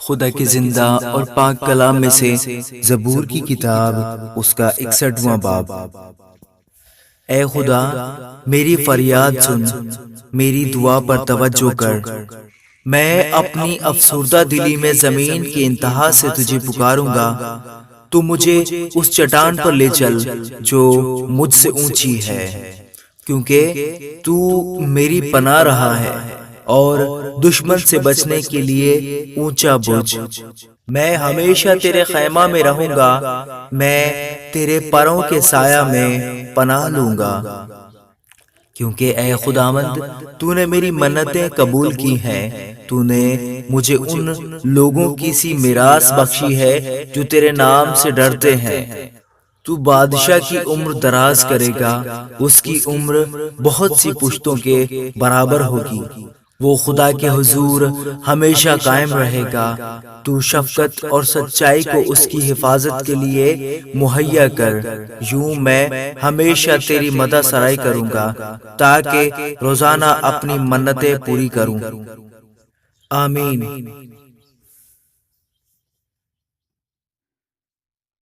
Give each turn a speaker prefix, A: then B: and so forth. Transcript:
A: خدا کے زندہ اور پاک کلام میں سے زبور کی کتاب اس کا 61واں باب۔ اے خدا میری فریاد سن، میری دعا پر توجہ کر۔ میں اپنی افسردہ دلی میں زمین کی انتہا سے تجھے پکاروں گا۔ تو مجھے اس چٹان پر لے چل جو مجھ سے اونچی ہے، کیونکہ تو میری پناہ رہا ہے اور دشمن سے بچنے کے لیے اونچا برج۔ میں ہمیشہ تیرے خیمہ میں رہوں گا، میں تیرے پروں کے سایہ میں پناہ لوں گا، کیونکہ اے خداوند تو نے میری منتیں قبول کی ہیں۔ تو نے مجھے ان لوگوں کی سی میراث بخشی ہے جو تیرے نام سے ڈرتے ہیں۔ تو بادشاہ کی عمر دراز کرے گا، اس کی عمر بہت سی پشتوں کے برابر ہوگی۔ وہ خدا کے حضور ہمیشہ قائم رہے گا۔ تو شفقت اور سچائی کو اس کی حفاظت کے لیے مہیا کر۔ یوں میں ہمیشہ تیری مدح سرائی کروں گا تاکہ روزانہ اپنی منتیں پوری کروں۔ آمین۔